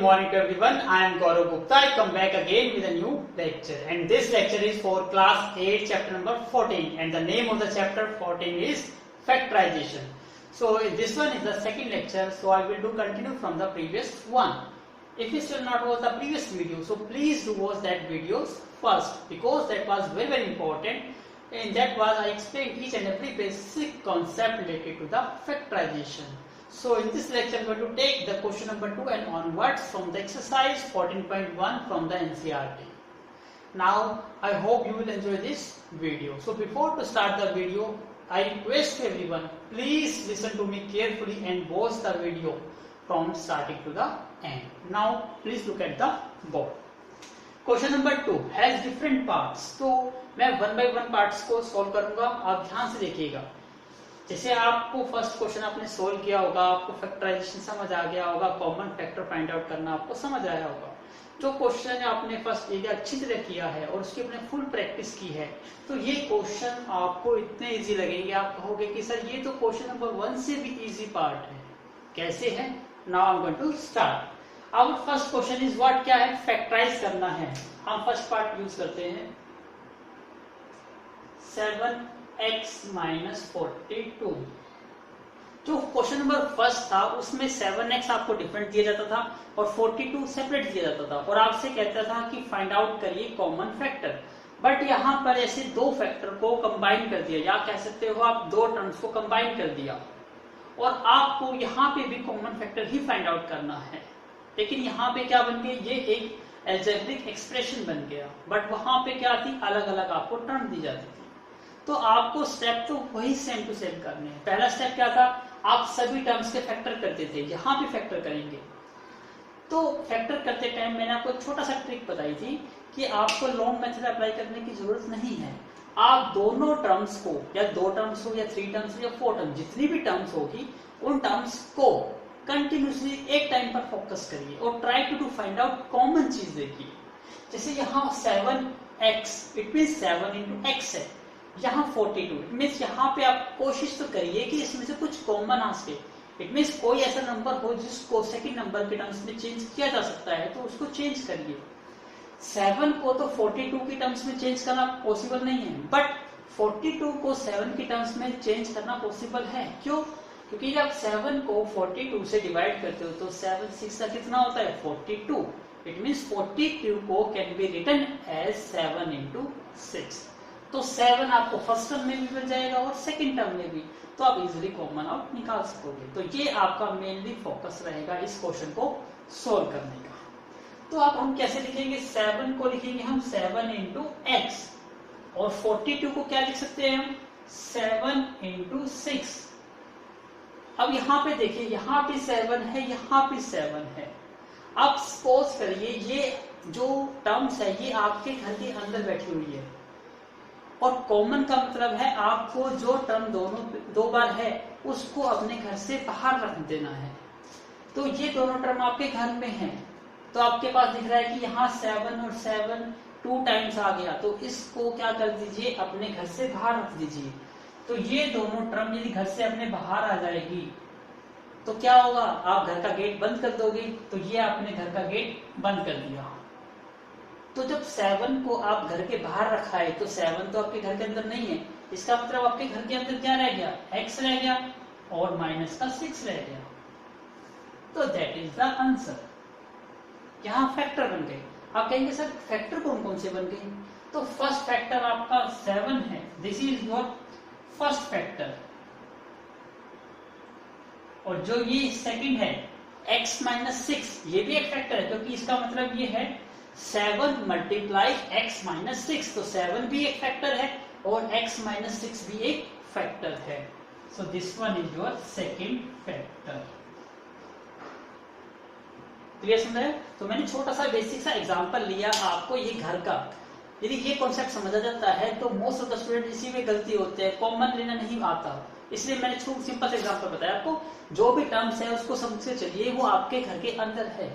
good morning to everyone. I am Gaurav Gupta. I come back again with a new lecture, and this lecture is for class 8 chapter number 14, and the name of the chapter 14 is factorization. So this one is the second lecture, so I will do continue from the previous one. If you still not watch the previous video, so please do watch that videos first, because that was very important, and that was I explained each and every basic concept related to the factorization. So in this lecture I am going to take the question number 2 and onwards from the exercise 14.1 from the NCERT. Now I hope you will enjoy this video. So before to start the video, I request everyone, please listen to me carefully and watch the video from starting to the end. Now please look at the board. Question number 2 has different parts. तो मैं one by one parts को solve करूंगा, आप ध्यान से देखिएगा. जैसे आपको फर्स्ट क्वेश्चन आपने सोल्व किया होगा, आपको फैक्टराइजेशन समझ आ गया होगा, कॉमन फैक्टर फाइंड आउट करना आपको समझ आया होगा. जो क्वेश्चन आपने फर्स्ट एरिया अच्छी तरह किया है और उसकी आपने फुल प्रैक्टिस की है, तो ये क्वेश्चन आपको इतने इजी लगेंगे, आप कहोगे कि सर ये तो क्वेश्चन नंबर 1 से भी इजी पार्ट है. कैसे है? Now I am going to start. Our first question is what, क्या है? फैक्टराइज करना है. हम फर्स्ट पार्ट यूज करते हैं 7x - 42. जो क्वेश्चन नंबर फर्स्ट था उसमें 7x आपको डिफरेंट दिया जाता था और 42 सेपरेट दिया जाता था, और आपसे कहता था कि फाइंड आउट करिए कॉमन फैक्टर. बट यहाँ पर ऐसे दो फैक्टर को कंबाइन कर दिया, या कह सकते हो आप दो टर्म्स को कंबाइन कर दिया, और आपको यहाँ पे भी कॉमन फैक्टर ही फाइंड आउट करना है. लेकिन यहाँ पे क्या बन गया, ये एक एल्जेब्रिक एक्सप्रेशन बन गया, बट वहां पे क्या थी, अलग अलग आपको टर्म दी जाती थी. तो आपको स्टेप तो वही सेम टू सेम करने हैं. पहला स्टेप क्या था, आप सभी टर्म्स के फैक्टर करते थे, यहाँ भी फैक्टर करेंगे. तो फैक्टर करते टाइम मैंने आपको एक छोटा सा ट्रिक बताई थी कि आपको लॉन्ग मेथड अप्लाई करने की जरूरत नहीं है. आप दोनों टर्म्स को, या 2 टर्म्स हो या 3 टर्म्स हो या 4 टर्म्स, जितनी भी टर्म्स होगी उन टर्म्स को कंटिन्यूसली एक टाइम पर फोकस करिए और try to find out common चीज देखिए. जैसे यहाँ 7x, it mean 7 into x है, यहाँ 42, इट मीन यहाँ पे आप कोशिश तो करिए कि इसमें से कुछ कॉमन आ सके. इट मीन कोई ऐसा नंबर हो जिसको सेकंड नंबर के टर्म्स में चेंज किया जा सकता है, तो उसको चेंज करिए. 7 को तो 42 की टर्म्स में चेंज करना पॉसिबल नहीं है, बट 42 को 7 की टर्म्स में चेंज करना पॉसिबल है. क्यों? क्योंकि जब 7 को 42 से डिवाइड करते हो तो 7 6 का कितना होता है, 42. इट मीन्स 42 को can be written as 7 into 6. तो 7 आपको फर्स्ट टर्म में भी मिल जाएगा और सेकंड टर्म में भी, तो आप इजीली कॉमन आउट निकाल सकोगे. तो ये आपका मेनली फोकस रहेगा इस क्वेश्चन को सोल्व करने का. तो आप हम कैसे लिखेंगे, 7 को लिखेंगे हम 7 into x, और 42 को क्या लिख सकते हैं हम, 7 into 6. अब यहाँ पे देखिए, यहाँ पे 7 है, यहाँ पे 7 है. अब सपोज करिए ये जो टर्म्स है ये आपके घर के अंदर बैठी हुई है, और कॉमन का मतलब है आपको जो टर्म दोनों 2 बार है उसको अपने घर से बाहर रख देना है. तो ये दोनों टर्म आपके घर में है, तो आपके पास दिख रहा है कि यहाँ 7 और 7 2 टाइम्स आ गया, तो इसको क्या कर दीजिए, अपने घर से बाहर रख दीजिए. तो ये दोनों टर्म यदि घर से अपने बाहर आ जाएगी तो क्या होगा, आप घर का गेट बंद कर दोगे. तो ये आपने घर का गेट बंद कर दिया. तो जब 7 को आप घर के बाहर रखा है तो 7 तो आपके घर के अंदर नहीं है, इसका मतलब आपके घर के अंदर क्या रह गया, x रह गया और माइनस का 6 रह गया. तो दैट इज द आंसर. यहाँ फैक्टर बन गए. आप कहेंगे सर फैक्टर कौन कौन से बन गए, तो फर्स्ट फैक्टर आपका 7 है, this is your first factor. और जो ये सेकंड है x - 6, ये भी एक फैक्टर है, क्योंकि इसका मतलब ये है 7 × x - 6. तो 7 भी एक फैक्टर है और x - 6 भी एक फैक्टर है. सो this one is your second factor. Clear समझ रहे? तो मैंने छोटा सा बेसिक सा एग्जांपल लिया आपको ये घर का. यदि ये कॉन्सेप्ट समझा जाता है तो मोस्ट ऑफ द स्टूडेंट इसी में गलती होते हैं, कॉमन लेना नहीं आता. इसलिए मैंने छोटा सिंपल एग्जांपल बताया आपको. जो भी टर्म्स है उसको समझ के चलिए, वो आपके घर के अंदर है,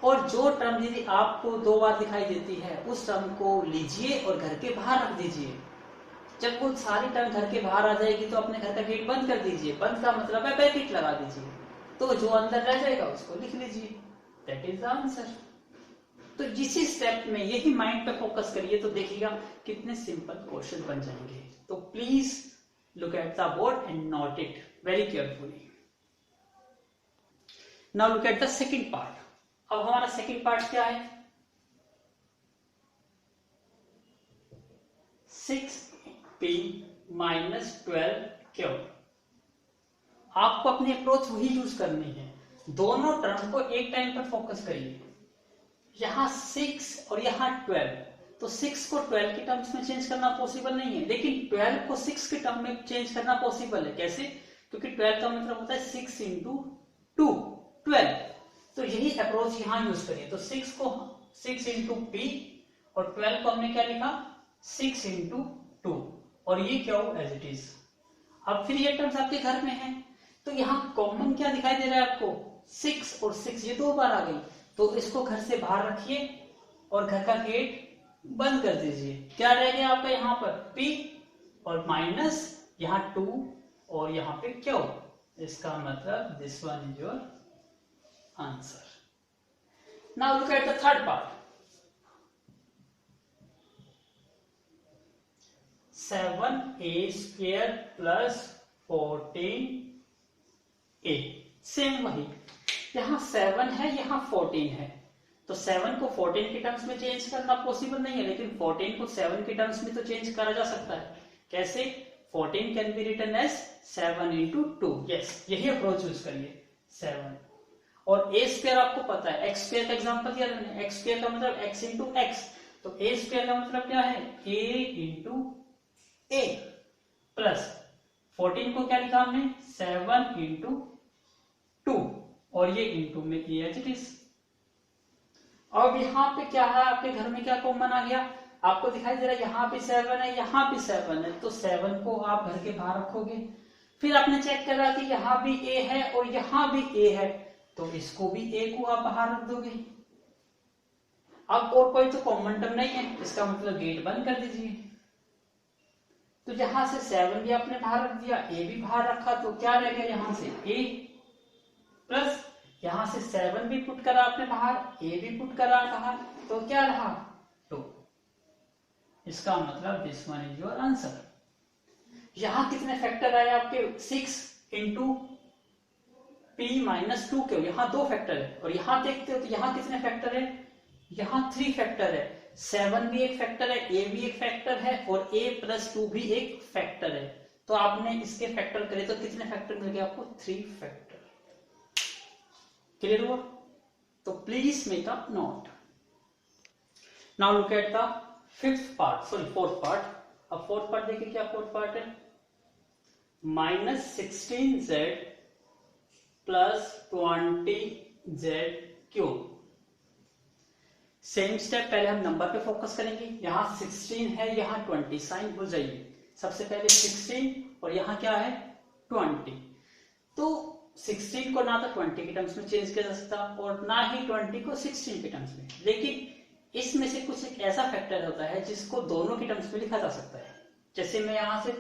और जो टर्म यदि आपको 2 बार दिखाई देती है उस टर्म को लीजिए और घर के बाहर रख दीजिए. जब वो सारी टर्म घर के बाहर आ जाएगी तो अपने घर का गेट बंद कर दीजिए. बंद का मतलब है ब्रैकेट लगा दीजिए, तो जो अंदर रह जाएगा उसको लिख लीजिए. That is the answer. तो इसी स्टेप में यही माइंड पे फोकस करिए तो देखिएगा कितने सिंपल क्वेश्चन बन जाएंगे। तो please look at the board and note it very carefully. Now look at the second part. अब हमारा सेकंड पार्ट क्या है? 6p minus 12q। आपको अपनी अप्रोच वही यूज करनी है, दोनों टर्म को एक टाइम पर फोकस करिए। यहां 6 और यहां 12, तो 6 को 12 के टर्म्स में चेंज करना पॉसिबल नहीं है, लेकिन 12 को 6 के टर्म में चेंज करना पॉसिबल है। कैसे? क्योंकि 12 का मतलब होता है 6 इंटू 2, 12। तो यही अप्रोच यहां यूज करिए। तो 6 को 6 इंटू पी और 12 को हमने क्या लिखा? 6 इंटू 2, और ये क्या हो? As it is. अब फिर ये टर्म्स आपके घर में है, तो यहाँ कॉमन क्या दिखाई दे रहा है आपको? 6 और 6 ये 2 बार आ गई, तो इसको घर से बाहर रखिए और घर का गेट बंद कर दीजिए। क्या रह गया आपका यहाँ पर? p और माइनस यहाँ 2 और यहाँ पे q। इसका मतलब this one is your answer. Now look at the third part. 7a square plus 14a। Same वही, यहाँ 7 है, यहाँ 14 है, तो 7 को 14 के टर्म्स में चेंज करना पॉसिबल नहीं है, लेकिन 14 को 7 के टर्म्स में तो चेंज करा जा सकता है। कैसे? 14 can be written as 7 into 2। Yes, यही अप्रोच यूज करिए। 7 और a स्क्वायर आपको पता है, x स्क्वायर का एग्जांपल दिया मैंने। x स्क्वायर का मतलब x इंटू एक्स, तो a स्क्वायर का मतलब क्या है? a इंटू a प्लस 14 को क्या लिखा हमने? 7 इंटू 2, और ये इंटू में a एज इट इज। अब यहाँ पे क्या है? आपके घर में क्या कॉमन आ गया? आपको दिखाई दे रहा है यहाँ पे 7 है, यहाँ पे 7 है, तो 7 को आप घर के बाहर रखोगे। फिर आपने चेक करा कि यहाँ भी a है और यहाँ भी a है, तो इसको भी a को आप बाहर रख दोगे। अब और कोई तो कॉमन टर्म नहीं है, इसका मतलब गेट बंद कर दीजिए। तो यहां से 7 भी आपने बाहर रख दिया, a भी बाहर रखा, तो क्या रह गया? यहां से a प्लस यहां से 7 भी पुट करा आपने बाहर, a भी पुट करा बाहर, तो क्या रहा? 2। इसका मतलब this one is your answer. यहां कितने फैक्टर आए आपके? 6 इंटू p माइनस 2 के, यहाँ 2 फैक्टर है। और यहां देखते हो तो यहाँ कितने फैक्टर है? यहाँ 3 फैक्टर है। 7 भी एक फैक्टर है, a भी एक फैक्टर है, और a प्लस 2 भी एक फैक्टर है। तो आपने इसके फैक्टर करे तो कितने फैक्टर मिल गए आपको? 3 फैक्टर। क्लियर हुआ? तो please make a note. Now look at the fourth part. अब फोर्थ पार्ट देखिए, क्या फोर्थ पार्ट है? Minus 16z plus 20z cube. Same step, पहले हम नंबर पे फोकस करेंगे। यहाँ 16 है, यहाँ 20, साइन भूल जाइए। सबसे पहले 16 और यहाँ क्या है? 20। तो 16 को ना तो 20 के टर्म्स में चेंज किया जा सकता और ना ही 20 को 16 के टर्म्स में, लेकिन इसमें से कुछ एक ऐसा फैक्टर होता है जिसको दोनों के टर्म्स में लिखा जा सकता है। जैसे मैं यहाँ से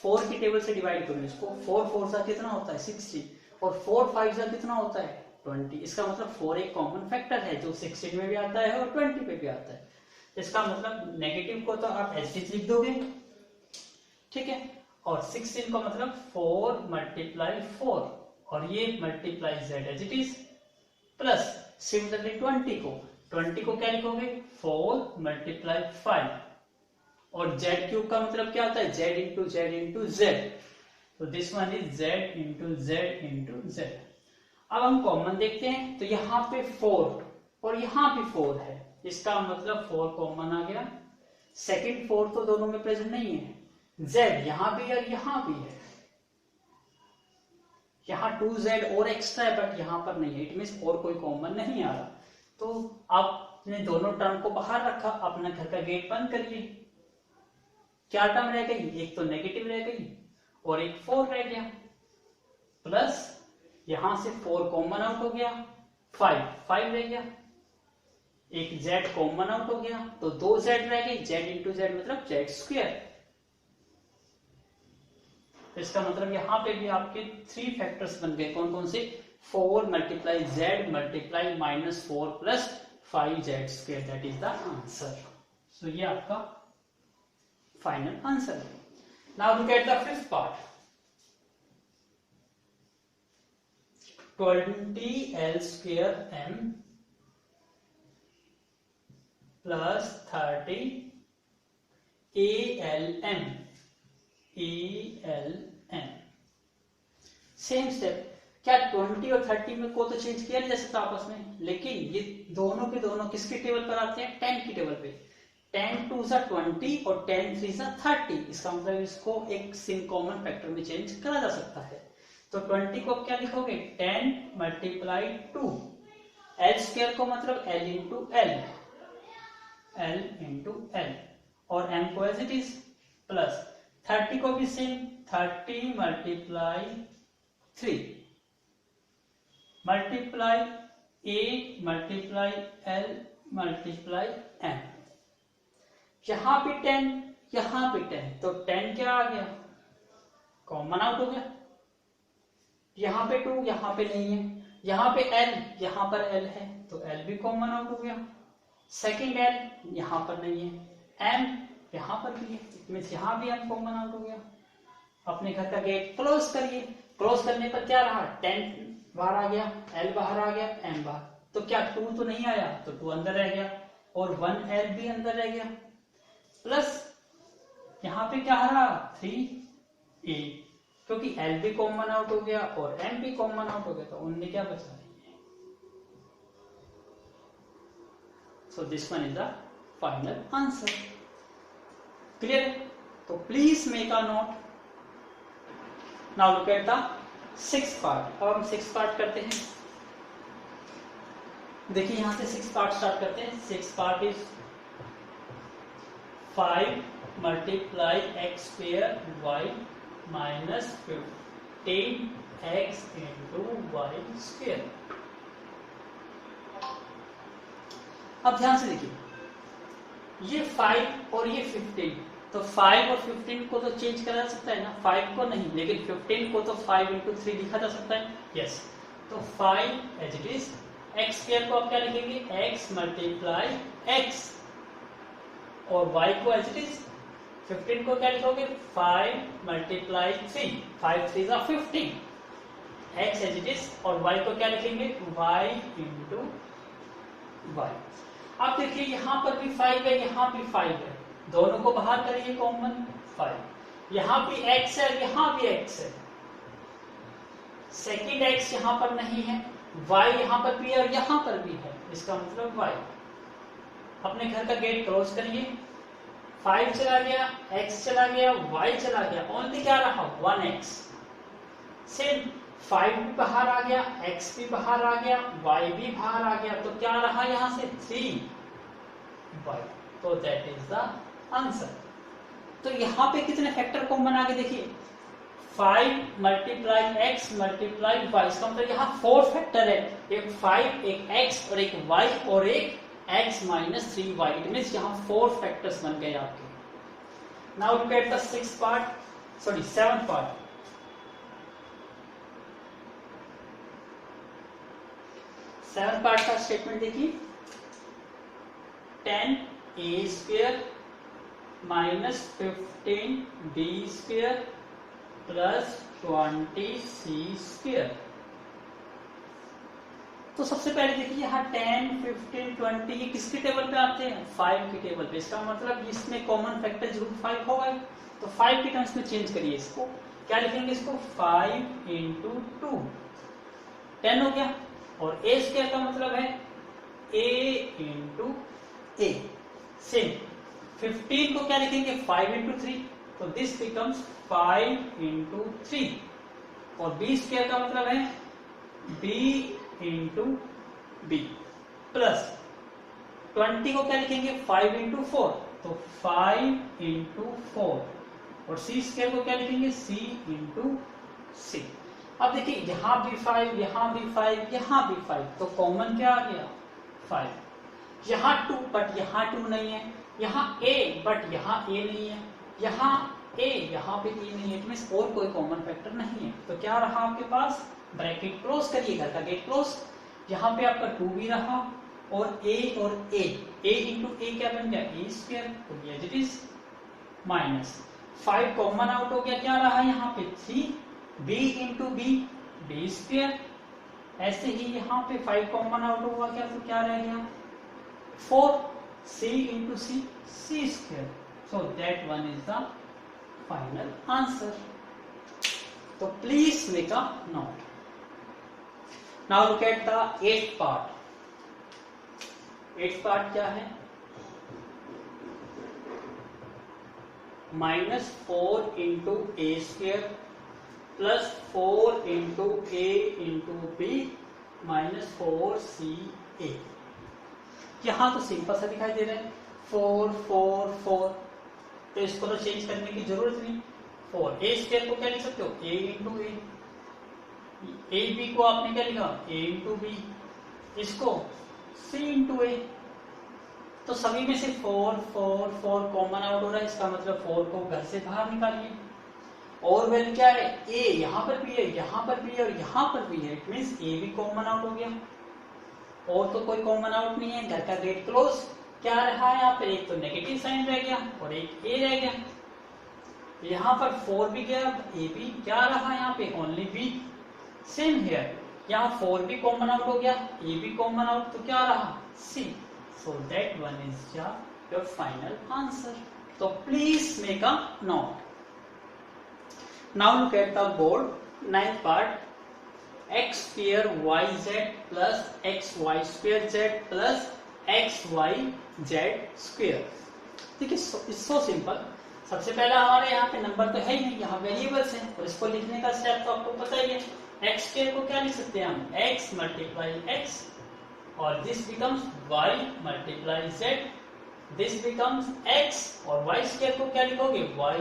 4 की टेबल से डिवाइड करूँ इसको, 4 4 सा कितना होता है? 16, और 4 5 सा कितना होता है? 20। इसका मतलब 4 एक कॉमन फैक्टर है जो 16 में भी आता है और 20 पे भी आता है। इसका मतलब नेगेटिव को तो आप एज इट इज लिख दोगे, ठीक है, और 16 का मतलब 4 मल्टीप्लाई 4, और ये multiply z as it is, plus similarly 20 को क्या लिखोगे? 4 मल्टीप्लाई 5, और z क्यूब का मतलब क्या होता है? z into z into z, तो this one is z into z into z। अब हम कॉमन देखते हैं, तो यहाँ पे 4 और यहाँ भी 4 है, इसका मतलब 4 कॉमन आ गया। सेकंड 4 तो दोनों में प्रेजेंट नहीं है, z यहाँ भी और यहाँ भी है, यहाँ 2z और एक्स्ट्रा है बट यहाँ पर नहीं है, इट मींस और कोई कॉमन नहीं आ रहा। तो आपने दोनों टर्म को बाहर रखा, अपना घर का गेट बंद करिए। क्या टर्म रह गई? एक तो नेगेटिव रह गई और एक 4 रह गया, प्लस यहां से 4 कॉमन आउट हो गया, 5 रह गया, एक z कॉमन आउट हो गया, तो 2 z रह गई, z इंटू z मतलब z स्क्वायर। इसका मतलब यहाँ पे भी आपके 3 फैक्टर्स बन गए। कौन कौन से? 4 multiply z multiply minus 4 plus 5z square, that is the answer. So ये आपका फाइनल आंसर है. Now look at the fifth part. 20l square m plus 30 ALM. Same step. क्या 20 और 30 में को तो चेंज किया नहीं जा सकता आपस में, लेकिन ये दोनों के दोनों किसके टेबल पर आते हैं? 10 की टेबल पे. 10 2 सा 20 और 10 3 सा 30. इसका मतलब इसको एक सिंग कॉमन फैक्टर में चेंज करा जा सकता है. तो 20 को क्या लिखोगे? 10 मल्टीप्लाई 2. एल स्क्वायर को मतलब L into L, L into L, और एम को एज इट इज प्लस 30 को भी same 30 multiply 3 multiply 8 multiply L multiply M. यहां भी 10 यहां भी 10, तो 10 क्या आ गया? कॉमन आउट हो गया. यहां पे 2 यहां पे नहीं है. यहां पे l यहां पर l है, तो l भी कॉमन आउट हो गया. सेकंड l यहां पर नहीं है, m यहां पर भी है, मींस यहां भी m कॉमन आउट हो गया. अपने घर का गेट क्लोज करिए. क्लोज करने पर क्या रहा? 10 बाहर आ गया, l बाहर आ गया, m बाहर. तो क्या 2 तो नहीं आया, तो 2 अंदर रह गया, और 1l भी अंदर रह गया, प्लस यहां पे क्या रहा? 3a, क्योंकि l भी कॉमन आउट हो गया और m भी कॉमन आउट हो गया, तो उनमें क्या बचा? So this one is the final answer. Clear? तो please make a note. Now look at the sixth part. अब हम सिक्स्थ पार्ट करते हैं. देखिए यहां से सिक्स्थ पार्ट स्टार्ट करते हैं. Sixth part is 5 multiply x square y minus 15 x into y square. अब ध्यान से देखिए, ये 5 और ये 15, तो 5 और 15 को तो चेंज करा सकता है ना, 5 को नहीं, लेकिन 15 को तो 5 इंटू 3 लिखा जा सकता है. यस, तो 5 as it is. X square को आप क्या लिखेंगे? एक्स मल्टीप्लाई एक्स, और y को एज इट इज. 15 को क्या लिखोगे? 5 मल्टीप्लाई 3, 5 3 जा 15, x एज इट इज, और y को क्या लिखेंगे? y into y. अब देखिए यहां पर भी 5 है, यहां भी 5 है, दोनों को बाहर करिए कॉमन. 5 यहां भी x है, यहां भी x है. सेकंड x यहां पर नहीं है, y यहां पर भी है और यहां पर भी है, इसका मतलब y. अपने घर का गेट क्लोज करिए. 5 चला गया, x चला गया, y चला गया, ओनली क्या रहा? 1x. सेम 5 भी बाहर आ गया, x भी बाहर आ गया, y भी बाहर आ गया, तो क्या रहा यहां से? 3y. तो दैट इज द आंसर. तो यहां पे कितने फैक्टर कॉमन आ गए? देखिए 5 मल्टीप्लाई x मल्टीप्लाई y, इसका मतलब यहाँ 4 फैक्टर है. एक 5, एक x और एक y और एक x minus 3y. It means यहाँ 4 फैक्टर्स बन गए आपके. Now look at the sixth part, sorry seventh part. Seventh part का स्टेटमेंट देखिए. 10a square minus 15b square plus 20c square. तो सबसे पहले देखिए यहाँ 10, 15, 20 ये किसके टेबल पे आते हैं? 5 की टेबल पे. इसका मतलब इसमें कॉमन फैक्टर जरूर 5 होगा. तो 5 के टर्म्स में चेंज करिए इसको. क्या लिखेंगे इसको? 5 इंटू 2, 10 हो गया. और a स्क्वायर का मतलब है a इंटू a. सेम 15 को क्या लिखेंगे? 5 इंटू 3, तो दिस बिकम्स 5 इंटू 3. और b स्क्वायर का मतलब है b इंटू b प्लस 20 को क्या लिखेंगे? 5 इंटू 4, तो 5 इंटू 4. और c स्क्वायर को क्या लिखेंगे? c into c. अब देखिए यहां भी 5, यहां भी 5, यहां भी 5, तो कॉमन क्या आ गया? 5. यहां 2 बट यहां 2 नहीं है. यहां a बट यहां a नहीं है. यहां a यहां पे a नहीं है. इट मींस और कोई कॉमन फैक्टर नहीं है. तो क्या रहा आपके पास? ब्रैकेट क्लोज करिए, घर का गेट क्लोज। यहाँ पे आपका 2b रहा और a इंटू a क्या बन गया a स्क्वायर, तो as it is minus 5 common out हो गया, क्या रहा यहाँ पे 3b इंटू b स्क्वायर। ऐसे ही यहाँ पे 5 कॉमन आउट हुआ क्या, तो क्या रह गया 4c into c square. So that one is the final answer. तो please make a note. Now look at the eighth part. Eighth part क्या है, -4 into A square plus 4 into A into B minus 4ca। यहां तो simple सा दिखाई दे रहा है 4 4 4, तो इसको तो चेंज करने की जरूरत नहीं। 4 ए स्क्वायर को क्या लिख सकते हो a इंटू ए बी को आपने क्या लिखा a इंटू बी, इसको c इंटू ए। तो सभी में से 4 4 4 कॉमन आउट हो रहा है, इसका मतलब 4 को घर से बाहर निकालिए। और वैल्यू क्या है a, यहां पर भी है, यहां पर भी है और यहां पर भी है, इट मींस a भी कॉमन आउट हो गया। और तो कोई कॉमन आउट नहीं है, घर का गेट क्लोज। क्या रहा है यहाँ पे, एक तो नेगेटिव साइन रह गया और एक a रह गया। यहाँ पर 4 भी गया, a भी क्या रहा यहाँ पे ओनली b। सेम हियर, यहाँ 4 भी कॉमन आउट हो गया, a भी कॉमन आउट, तो क्या रहा c। So that one is your final answer. तो please make a note. Now look at the board. Ninth part, x square yz plus xy square z plus xyz square. देखिए it's so simple. सबसे पहला हमारे यहाँ पे number तो है ही नहीं, यहाँ वेरिएबल्स हैं और इसको लिखने का स्टेप तो आपको पता ही है। x स्क्वायर को क्या लिख सकते हैं हम, x मल्टीप्लाई x, और this becomes y multiply z, this becomes x, और y स्क्वायर को क्या लिखोगे y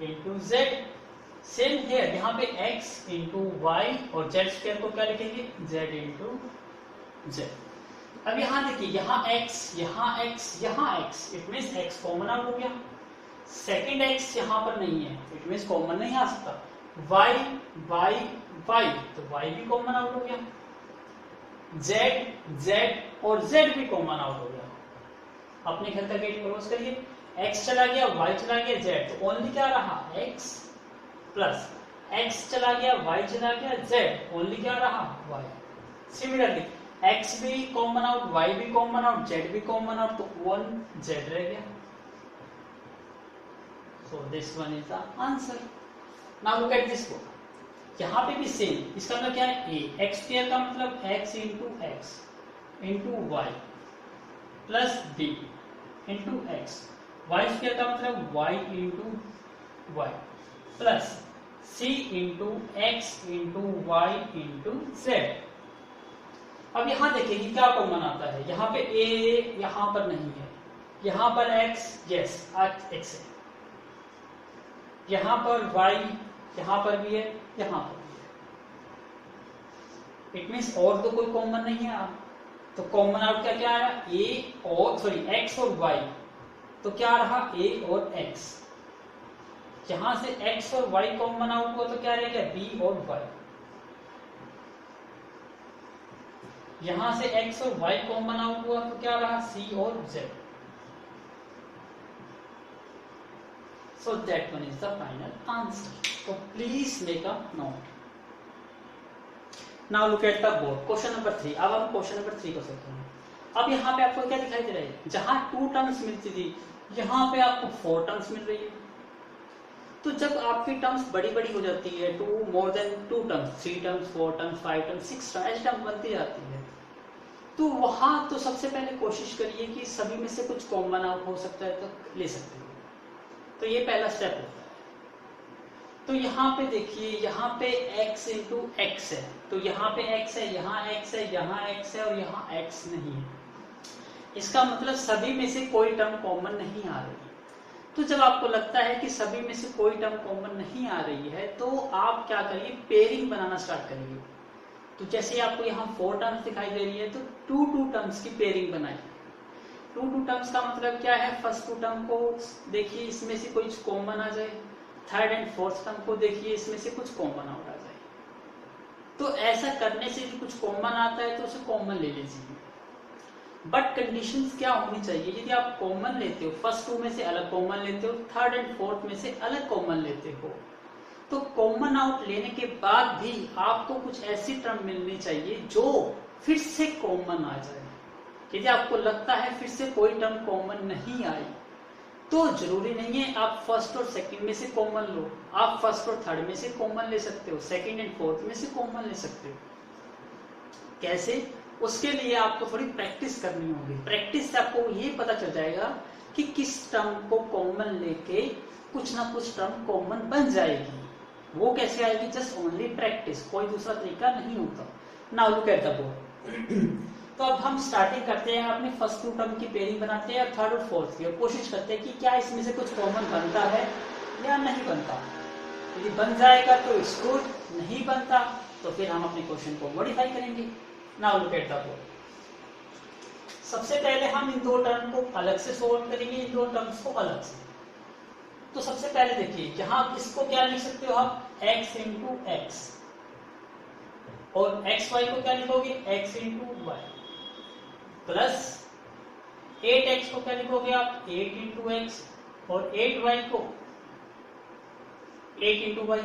into z। Same here, यहाँ पे x इंटू वाई और z स्क्वायर को क्या लिखेंगे z इंटू z। अब यहाँ देखिए, यहाँ x, यहाँ x, यहाँ x, it means x common out हो गया। सेकेंड x यहाँ पर नहीं है, इट मीन्स कॉमन नहीं आ सकता। y y y, तो y भी कॉमन आउट हो गया। z z और z भी कॉमन आउट हो गया। अपने घर का गेट क्लोज करिए, x चला गया, y चला गया, z, तो ओनली क्या रहा x प्लस x चला गया, y चला गया, z, ओनली क्या रहा y। सिमिलरली x भी कॉमन आउट, y भी कॉमन आउट, z भी कॉमन आउट, तो 1 z रह गया। सो this one is the answer. Now look at this board. यहाँ पे भी सेम, इसका मतलब क्या है a, x स्क्वायर का मतलब x into y plus b into x, y square का मतलब y into y plus c into x into y into z। अब यहाँ देखिए कि क्या कॉमन आता है, यहाँ पे a यहाँ पर नहीं है, यहाँ पर x, यस x है, यहाँ पर y यहाँ पर भी है, यहाँ पर भी है। इट मीन्स और तो कोई कॉमन नहीं है। तो कॉमन आउट का क्या आया a और x और y, तो क्या रहा a और x। यहां से x और y कॉमन आउट हुआ तो क्या रहेगा b और y। यहां से x और y कॉमन आउट हुआ तो क्या रहा c और z। So that one is the final answer. तो please make a note. Now look at the board. Question number 3। अब हम क्वेश्चन नंबर 3 को सकते हैं। अब यहाँ पे आपको क्या दिखाई दे रहा है, जहां 2 टर्म्स मिलती थी यहाँ पे आपको 4 टर्म्स मिल रही है। तो जब आपकी टर्म्स बड़ी बड़ी हो जाती है, 2 more than 2 terms, 3 terms, 4 terms, 5 terms, 6 terms, ऐसी टर्म बनती जाती है, तो वहां तो सबसे पहले कोशिश करिए कि सभी में से कुछ कॉमन आउट हो सकता है तो ले सकते हैं। तो ये पहला स्टेप होता है। तो यहाँ पे देखिए, यहाँ पे x इंटू एक्स है, तो यहाँ पे x है, यहाँ x है, यहाँ x है और यहाँ x नहीं है। इसका मतलब सभी में से कोई टर्म कॉमन नहीं आ रही। तो जब आपको लगता है कि सभी में से कोई टर्म कॉमन नहीं आ रही है, तो आप क्या करिए, पेयरिंग बनाना स्टार्ट करिए। तो जैसे आपको यहाँ 4 टर्म्स दिखाई दे रही है, तो 2 टर्म्स की पेयरिंग बनाइए। 2 टर्म्स का मतलब क्या है, फर्स्ट 2 टर्म को देखिए, इसमें से कुछ कॉमन आ जाए, थर्ड एंड फोर्थ टर्म को देखिए, इसमें से कुछ कॉमन आउट आ जाए। तो ऐसा करने से भी कुछ कॉमन आता है तो उसे कॉमन ले लीजिए। बट कंडीशंस क्या होनी चाहिए, यदि आप कॉमन लेते हो, फर्स्ट टू में से अलग कॉमन लेते हो, थर्ड एंड फोर्थ में से अलग कॉमन लेते हो, तो कॉमन आउट लेने के बाद भी आपको कुछ ऐसी टर्म मिलनी चाहिए जो फिर से कॉमन आ जाए। यदि आपको लगता है फिर से कोई टर्म कॉमन नहीं आई, तो जरूरी नहीं है आप फर्स्ट और सेकंड में से कॉमन लो, आप फर्स्ट और थर्ड में से कॉमन ले सकते हो, सेकंड एंड फोर्थ में से कॉमन ले सकते हो। कैसे? उसके लिए आपको थोड़ी प्रैक्टिस करनी होगी। प्रैक्टिस से आपको ये पता चल जाएगा कि किस टर्म को कॉमन लेके कुछ ना कुछ टर्म कॉमन बन जाएगी। वो कैसे आएगी? जस्ट ओनली प्रैक्टिस, कोई दूसरा तरीका नहीं होता। Now look at the board. तो अब हम स्टार्टिंग करते हैं, अपनी फर्स्ट टू टर्म की पेयरिंग बनाते हैं, थर्ड और फोर्थ की, और कोशिश करते हैं कि क्या इसमें से कुछ कॉमन बनता है या नहीं बनता। यदि बन जाएगा तो इट्स गुड, नहीं बनता तो फिर हम अपने क्वेश्चन को मॉडिफाई करेंगे। Now look at the board. सबसे पहले हम इन दो टर्म को अलग से सोल्व करेंगे, इन दो टर्म्स को अलग से। तो सबसे पहले देखिए, यहाँ इसको क्या लिख सकते हो आप? x इंटू एक्स, और एक्स वाई को क्या लिखोगे? x into Y, plus 8x को क्या लिखोगे आप? 8 इंटू एक्स, और 8y को 8 इंटू वाई।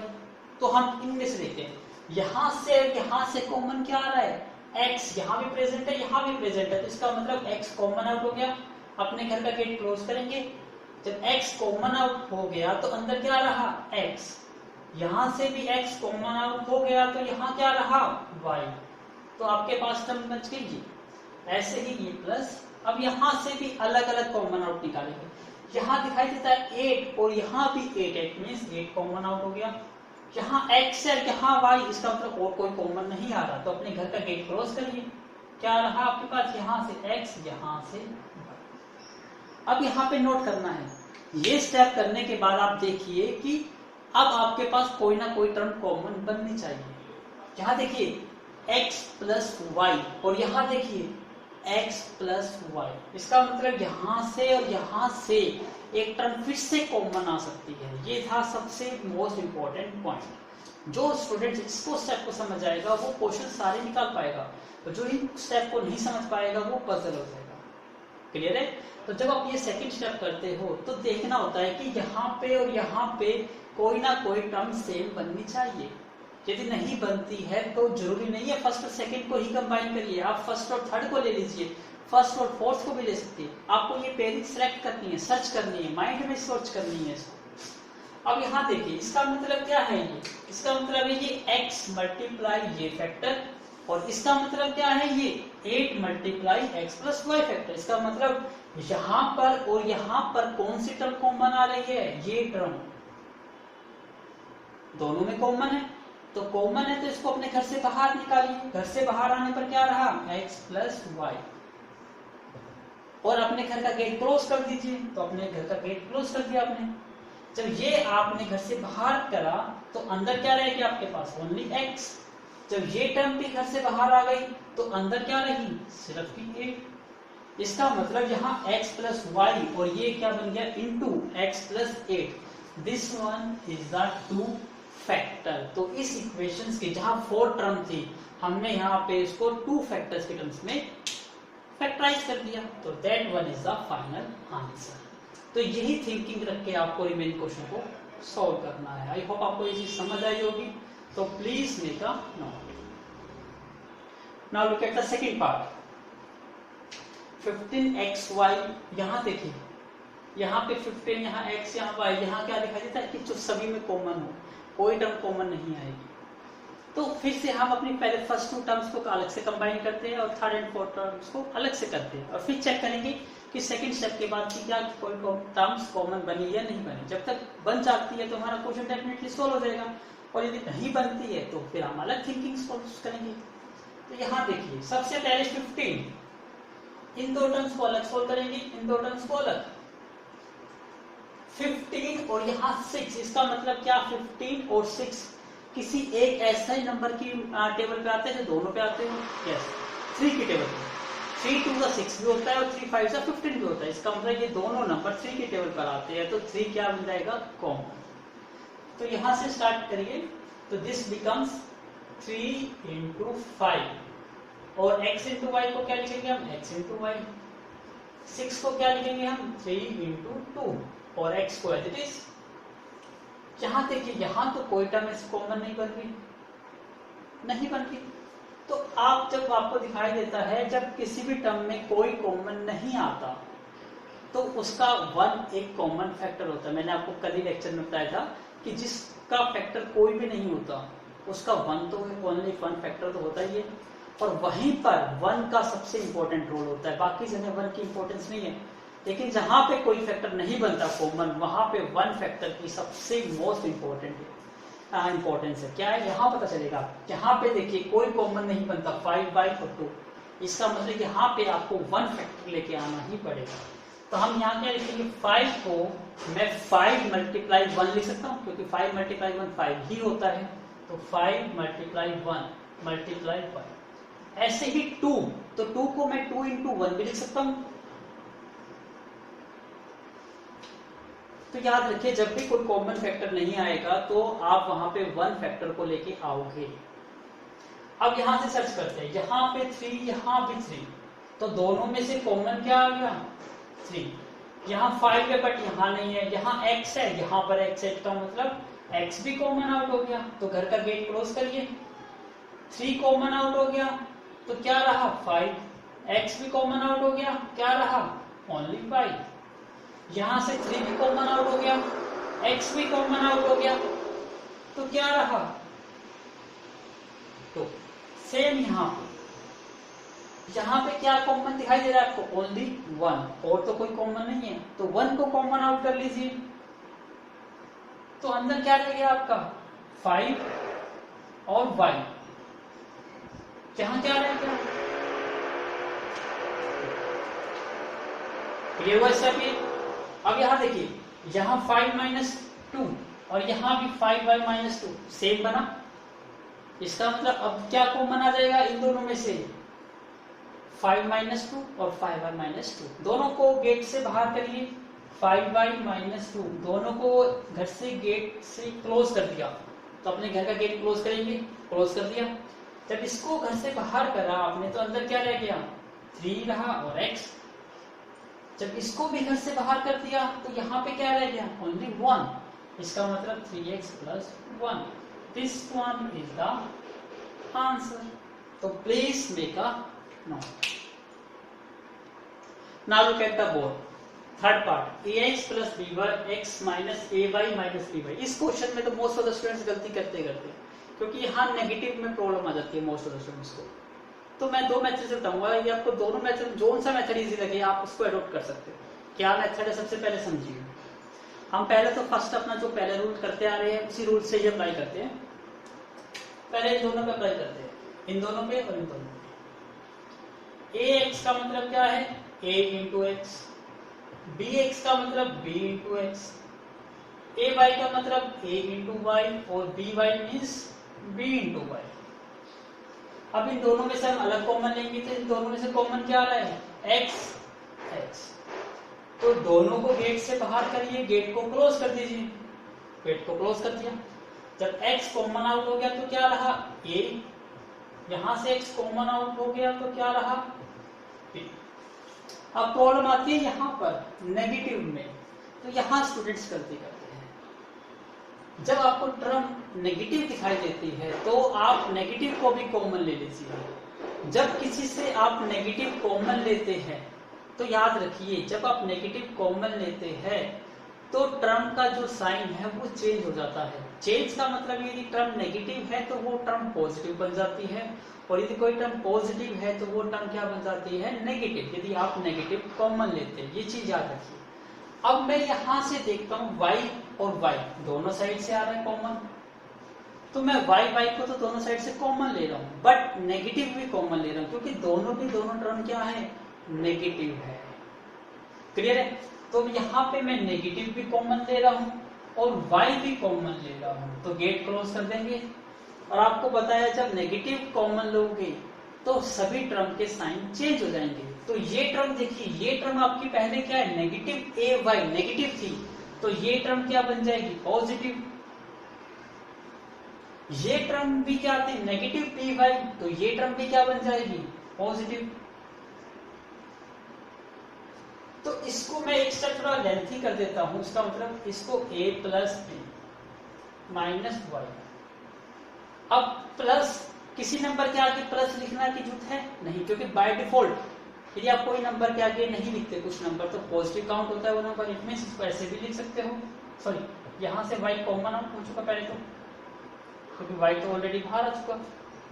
तो हम इनमें से देखते हैं, यहां से कॉमन क्या आ रहा है? x यहाँ भी प्रेजेंट है, यहाँ भी प्रेजेंट है, तो इसका मतलब x कॉमन आउट हो गया। अपने घर का गेट क्लोज करेंगे। जब x कॉमन आउट हो गया तो अंदर क्या रहा? x। यहां से भी x कॉमन आउट हो गया तो यहाँ क्या रहा? y। तो आपके पास टर्म बच गई ये। ऐसे ही ये प्लस, अब यहां से भी अलग अलग कॉमन आउट निकालेंगे। यहाँ दिखाई देता है 8 और यहाँ भी 8 मींस 8 कॉमन आउट हो गया। यहाँ x है, यहाँ y, इसका मतलब और कोई कॉमन नहीं आ रहा, तो अपने घर का गेट क्लोज करिए। क्या रहा आपके पास? यहाँ से x, यहाँ से y। अब यहाँ पे नोट करना है, ये स्टेप करने के बाद आप देखिए कि अब आपके पास कोई ना कोई टर्म कॉमन बननी चाहिए। यहाँ देखिए x प्लस वाई, और यहाँ देखिए x प्लस वाई, इसका मतलब यहाँ से और यहाँ से एक टर्म फिर से कॉमन आ सकती है। ये था सबसे मोस्ट इंपॉर्टेंट पॉइंट। जो स्टूडेंट इसको स्टेप को समझ जाएगा वो क्वेश्चन सारे निकाल पाएगा, तो जो इन स्टेप को नहीं समझ पाएगा वो पजल हो जाएगा। क्लियर है? तो जब आप ये सेकंड स्टेप करते हो तो देखना होता है कि यहाँ पे और यहाँ पे कोई ना कोई टर्म सेम बननी चाहिए। यदि नहीं बनती है तो जरूरी नहीं है फर्स्ट और सेकंड को ही कंबाइन करिए, आप फर्स्ट और थर्ड को ले लीजिए, फर्स्ट और फोर्थ को भी ले सकते हैं। आपको ये पेयरिंग सेलेक्ट करनी है, सर्च करनी है, माइंड में सर्च करनी है इसको। अब यहाँ देखिए, इसका मतलब क्या है? ये इसका मतलब है ये x मल्टीप्लाई ये फैक्टर, और इसका मतलब क्या है? ये 8 multiply x plus y factor. इसका मतलब यहाँ पर और यहाँ पर कौन सी टर्म कॉमन आ रही है? ये टर्म दोनों में कॉमन है, तो कॉमन है तो इसको अपने घर से बाहर निकालिए। घर से बाहर आने पर क्या रहा? x प्लस वाई, और अपने घर का गेट क्लोज कर दीजिए। तो अपने घर का गेट क्लोज कर दिया आपने। जब ये आपने घर से बाहर करा तो अंदर क्या रहेगी आपके पास? Only x। जब ये टर्म भी घर से बाहर आ गई तो अंदर क्या रही? सिर्फ की 8। इसका मतलब यहाँ x प्लस वाई, और ये क्या बन गया? Into x plus 8। This one is the two factor. तो इस इक्वेशंस की जहां 4 टर्म थी, हमने यहाँ पे इसको 2 फैक्टर्स के टर्म्स में फैक्टराइज कर दिया, तो that one is the final answer. तो यही थिंकिंग रख के आपको रिमेनिंग क्वेश्चन को सॉल्व करना है। आई होप आपको ये चीज समझ आई होगी, तो please make a note. Now look at the second part. 15xy, यहाँ देखिए, यहाँ पे 15, यहाँ x, यहाँ y, यहाँ क्या दिखाई देता है कि जो सभी में कॉमन हो, कोई टर्म कॉमन नहीं आएगी। तो फिर से हम अपनी पहले फर्स्ट 2 टर्म्स को अलग से कंबाइन करते हैं और थर्ड एंड फोर्थ टर्म्स को अलग से करते हैं, और फिर चेक करेंगे कि सेकंड स्टेप के बाद की क्या कोई टर्म्स कॉमन बनी या नहीं बनी। जब तक बन जाती है तो हमारा क्वेश्चन डेफिनेटली सॉल्व हो जाएगा, और यदि नहीं बनती है तो फिर हम अलग थिंकिंग सॉल्व करेंगे। तो यहाँ देखिए, सबसे पहले 15, इन 2 टर्म्स को अलग सोल्व करेंगे, इन 2 टर्म्स को अलग। 15 और यहाँ 6, इसका मतलब क्या? 15 और 6 किसी एक ऐसा ही नंबर की टेबल पे आते हैं जो दोनों पे आते हैं। यस, 3 की टेबल पे 3 2 का 6 भी होता है और 3 5 का 15 भी होता है। इसका मतलब ये दोनों नंबर 3 की टेबल पर आते हैं, तो 3 क्या बन जाएगा? कॉमन। तो यहाँ से स्टार्ट करिए, तो दिस बिकम्स 3 इंटू 5 और x इंटू वाई को क्या लिखेंगे हम x इंटू वाई। 6 को क्या लिखेंगे हम 3 इंटू 2 और x को एज इट इज। यहां देखिए यहां तो कोई टर्म ऐसे कॉमन नहीं बन रही, नहीं बन रही। तो आप जब आपको दिखाई देता है जब किसी भी टर्म में कोई कॉमन नहीं आता तो उसका 1 एक कॉमन फैक्टर होता है। मैंने आपको कल ही लेक्चर में बताया था कि जिसका फैक्टर कोई भी नहीं होता उसका 1 तो ओनली 1 फैक्टर तो होता ही है, और वहीं पर 1 का सबसे इंपॉर्टेंट रोल होता है। बाकी जगह 1 की इंपॉर्टेंस नहीं है, लेकिन जहां पे कोई फैक्टर नहीं बनता कॉमन वहां पे 1 फैक्टर की सबसे मोस्ट इंपॉर्टेंस है। क्या है यहाँ पता चलेगा। यहाँ पे देखिए कोई कॉमन नहीं बनता 5 बाई 2, इसका मतलब यहाँ पे आपको 1 फैक्टर लेके आना ही पड़ेगा। तो हम यहाँ क्या लिखेंगे 5 को मैं 5 मल्टीप्लाई 1 लिख सकता हूँ, क्योंकि 5 मल्टीप्लाई 1 5 ही होता है। तो 5 मल्टीप्लाई 1 मल्टीप्लाई 5। ऐसे ही 2, तो 2 को मैं 2 इंटू 1 भी लिख सकता हूँ। तो याद रखिए जब भी कोई कॉमन फैक्टर नहीं आएगा तो आप वहां पे 1 फैक्टर को लेके आओगे। अब यहां से सर्च करते हैं, यहाँ पे 3, यहाँ भी 3, तो दोनों में से कॉमन क्या आ गया 3। यहाँ 5 है बट यहाँ नहीं है, यहाँ x है, यहाँ पर x है, तो मतलब x भी कॉमन आउट हो गया, तो घर का गेट क्लोज करिए। 3 कॉमन आउट हो गया तो क्या रहा 5, x भी कॉमन आउट हो गया, क्या रहा ओनली 5। यहां से 3 भी कॉमन आउट हो गया, x भी कॉमन आउट हो गया, तो क्या रहा 2। सेम यहाँ पे क्या कॉमन दिखाई दे रहा है आपको ओनली 1, और तो कोई कॉमन नहीं है, तो 1 को कॉमन आउट कर लीजिए। तो अंदर क्या रह गया आपका 5 और y, यहां क्या रह गया ये हुआ सब। अब यहाँ देखिए यहाँ 5 माइनस 2 और यहाँ भी 5y माइनस 2 सेम बना। इसका मतलब अब क्या कॉमन आ जाएगा इन दोनों में से 5 माइनस 2 और 5y माइनस 2, दोनों को गेट से बाहर करिए। 5y माइनस 2 दोनों को घर से गेट से क्लोज कर दिया, तो अपने घर का गेट क्लोज करेंगे, क्लोज कर दिया। जब इसको घर से बाहर करा आपने तो अंदर क्या रह गया 3 रहा और x। जब इसको भी घर से बाहर कर दिया तो यहाँ पे क्या रह गया ओनली 1, इसका मतलब 3x plus 1। This one is the answer. तो please make a note. Now look at the board. Third part ax plus by x minus ay minus by। इस क्वेश्चन में तो मोस्ट ऑफ द स्टूडेंट्स गलती करते क्योंकि यहाँ negative में problem आ जाती है मोस्ट ऑफ द स्टूडेंट्स को। तो मैं 2 मेथड से बताऊंगा, ये आपको दोनों मेथड जोन सा मेथड इजी लगे आप उसको अडॉप्ट कर सकते हो। क्या मेथड है सबसे पहले समझिए। हम पहले तो फर्स्ट अपना जो पहले रूल करते आ रहे हैं उसी रूल से ही अप्लाई करते हैं। पहले इन दोनों पे अप्लाई करते हैं, इन दोनों पे और इन दोनों पे। ax का मतलब क्या है a इंटू एक्स, bx का मतलब b इंटू एक्स, ay का मतलब a इंटू वाई और by means b into y. अब इन दोनों में से हम अलग कॉमन लेंगे तो इन दोनों में से कॉमन क्या आ रहा है x x। तो दोनों को गेट से बाहर करिए, गेट को क्लोज कर दीजिए, गेट को क्लोज कर दिया। जब x कॉमन आउट हो गया तो क्या रहा a, यहां से x कॉमन आउट हो गया तो क्या रहा b। अब प्रॉब्लम आती है यहाँ पर नेगेटिव में, तो यहाँ स्टूडेंट्स गलती करते हैं। जब आपको टर्म नेगेटिव दिखाई देती है तो आप नेगेटिव को भी कॉमन ले लीजिए। जब किसी से आप नेगेटिव कॉमन लेते हैं तो याद रखिए जब आप नेगेटिव कॉमन लेते हैं तो टर्म का जो साइन है वो चेंज हो जाता है। चेंज का मतलब यदि टर्म नेगेटिव है तो वो टर्म पॉजिटिव बन जाती है, और यदि कोई टर्म पॉजिटिव है तो वो टर्म क्या बन जाती है नेगेटिव, यदि आप नेगेटिव कॉमन लेते हैं। ये चीज याद रखिए। अब मैं यहां से देखता हूं y और y दोनों साइड से आ रहा है कॉमन, तो मैं y को तो दोनों साइड से कॉमन ले रहा हूं, बट नेगेटिव भी कॉमन ले रहा हूं क्योंकि दोनों की दोनों टर्म क्या है नेगेटिव है। क्लियर है? तो यहाँ पे मैं नेगेटिव भी कॉमन ले रहा हूं और y भी कॉमन ले रहा हूं, तो गेट क्लोज कर देंगे। और आपको बताया जब नेगेटिव कॉमन लोगे तो सभी टर्म के साइन चेंज हो जाएंगे। तो ये टर्म देखिए, ये टर्म आपकी पहले क्या है नेगेटिव ए वाई नेगेटिव थी, तो ये टर्म क्या बन जाएगी पॉजिटिव। ये टर्म भी क्या आती है नेगेटिव पी वाई, तो ये टर्म भी क्या बन जाएगी पॉजिटिव। तो इसको मैं एक स्टेप थोड़ा लेंथी कर देता हूं, इसका मतलब इसको a plus b minus y. अब प्लस किसी नंबर के आगे प्लस लिखना की जरूरत है नहीं, क्योंकि बाय डिफॉल्ट यदि आप कोई नंबर के आगे नहीं लिखते कुछ नंबर तो पॉजिटिव काउंट होता है वो नंबर, इट मींस इसको ऐसे भी लिख सकते हो। सॉरी यहां से y कॉमन आउट हो चुका पहले तो, क्योंकि y तो ऑलरेडी बाहर आ चुका,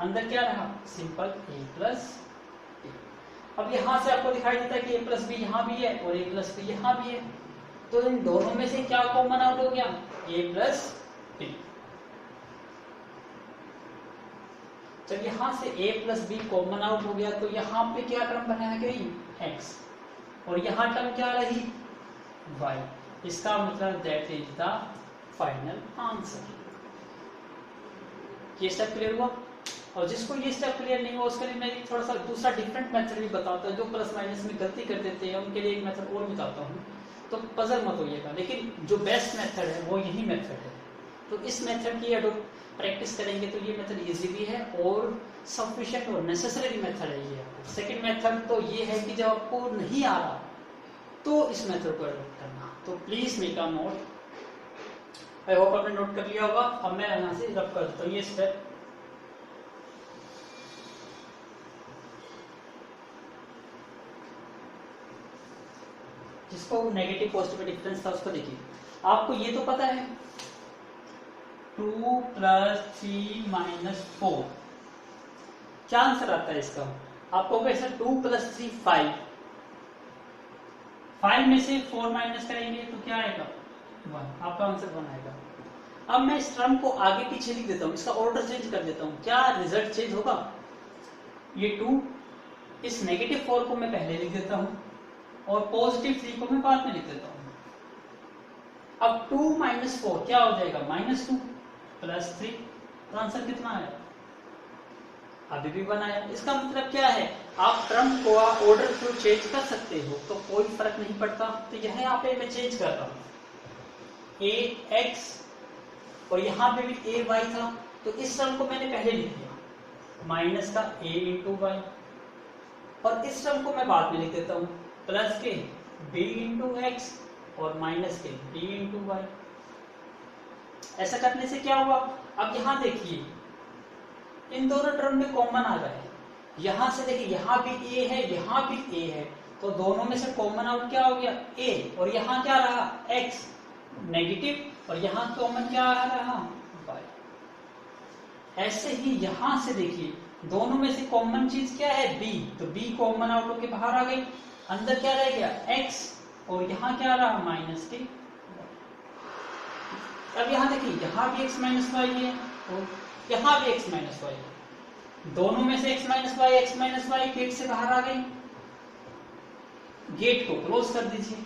अंदर क्या रहा सिंपल a प्लस बी। अब यहां से आपको दिखाई देता है कि a प्लस बी यहां भी है और a प्लस बी यहां भी है, तो इन दोनों में से क्या कॉमन आउट हो गया a प्लस बी। जब यहां से a plus b common out हो गया तो यहां पे क्या टर्म बनाया गई x, और यहां टर्म क्या रही y। इसका मतलब that is the final answer. ये स्टेप क्लियर हुआ? और जिसको ये स्टेप क्लियर नहीं हुआ उसके लिए मैं थोड़ा सा दूसरा डिफरेंट मेथड भी बताता हूँ। जो प्लस माइनस में गलती कर देते हैं उनके लिए एक मेथड और बताता हूँ, तो पजल मत होइएगा, लेकिन जो बेस्ट मेथड है वो यही मेथड है। तो इस मेथड की अगर प्रैक्टिस करेंगे तो ये मेथड इजी भी है और सफिशिएंट और नेसेसरी मेथड है ये। सेकंड मेथड तो ये है कि जब आपको नहीं आ रहा तो इस मेथड को अडॉप्ट करना। तो please make a note. I hope आपने नोट कर लिया होगा। अब मैं यहाँ से रब कर देता हूँ ये स्टेप। जिसको नेगेटिव पॉजिटिव डिफरेंस था उसको देखिए। आपको ये तो पता है 2 प्लस 3 माइनस 4, क्या आंसर आता है इसका? आपको कैसे 2 प्लस 3 5, 5 में से 4 माइनस करेंगे तो क्या आएगा 1, आपका आंसर 1 आएगा। अब मैं इस टर्म को आगे पीछे लिख देता हूँ, इसका ऑर्डर चेंज कर देता हूँ, क्या रिजल्ट चेंज होगा? ये 2, इस नेगेटिव 4 को मैं पहले लिख देता हूँ और पॉजिटिव 3 को मैं बाद में लिख देता हूँ। अब 2 माइनस 4 क्या हो जाएगा -2 प्लस 3, तो आंसर कितना आया? अभी भी 1 आया। इसका मतलब क्या है, आप टर्म को ऑर्डर थ्रू चेंज कर सकते हो तो कोई फर्क नहीं पड़ता। तो यह यहाँ पे मैं चेंज कर रहा हूँ ax, और यहाँ पे भी ay था तो इस टर्म को मैंने पहले लिख दिया माइनस का a इंटू वाई, और इस टर्म को मैं बाद में लिख देता हूँ प्लस के b इंटू एक्स और माइनस के b इंटू वाई। ऐसा करने से क्या हुआ? अब यहाँ देखिए इन दोनों टर्म में कॉमन आ गए। यहां से देखिए यहाँ भी a है यहाँ भी a है, तो दोनों में से कॉमन आउट क्या हो गया a, और यहाँ क्या रहा x नेगेटिव, और यहाँ कॉमन क्या आ रहा y। ऐसे ही यहां से देखिए दोनों में से कॉमन चीज क्या है b, तो b कॉमन आउट होके बाहर आ गई, अंदर क्या रह गया x, और यहाँ क्या रहा माइनस के। अब यहाँ देखिए यहाँ भी x माइनस वाई है और यहाँ भी x माइनस वाई है, दोनों में से x माइनस वाई गेट से बाहर आ गई। गेट को क्लोज कर दीजिए।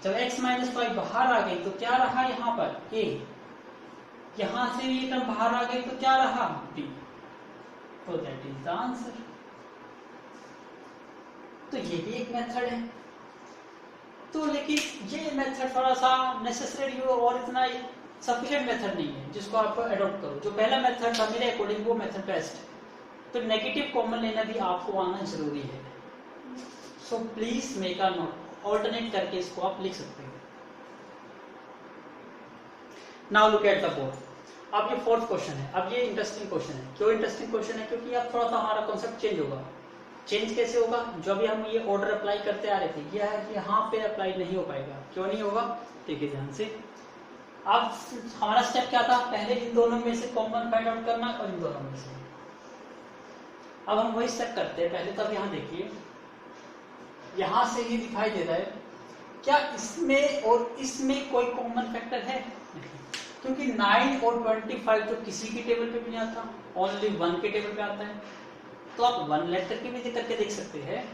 जब x माइनस वाई बाहर आ गई तो क्या रहा यहाँ पर a, यहां से ये टर्म बाहर आ गई तो क्या रहा b, तो दैट इज द आंसर। तो ये भी एक मेथड है। तो लेकिन ये मेथड थोड़ा सा नेसेसरी और इतना सफिशिएंट मेथड नहीं है जिसको आप अडॉप्ट करो। जो पहला मेथड था मेरे अकॉर्डिंग वो मेथड बेस्ट है। तो नेगेटिव कॉमन लेना भी आपको आना जरूरी है। So please make a note, alternate करके इसको आप लिख सकते हो। Now look at the board. अब ये फोर्थ क्वेश्चन है। अब ये इंटरेस्टिंग क्वेश्चन है। क्यों इंटरेस्टिंग क्वेश्चन है? क्योंकि अब थोड़ा सा हमारा कॉन्सेप्ट चेंज होगा। चेंज कैसे होगा? जो अभी हम ये ऑर्डर अप्लाई करते आ रहे थे ये है कि यहाँ पे अप्लाई नहीं हो पाएगा। क्यों नहीं होगा? देखिए ध्यान से। अब हमारा स्टेप क्या था? पहले इन दोनों में से कॉमन फाइंड आउट करना और इन दोनों में से। अब हम वही स्टेप करते हैं पहले। तब यहाँ देखिए यहां से ये दिखाई दे रहा है, क्या इसमें और इसमें कोई कॉमन फैक्टर है? क्योंकि 9 और 25 तो किसी की टेबल पे भी नहीं आता, ओनली 1 के टेबल पे आता है। तो आप 1 लेट करके भी करके देख सकते हैं।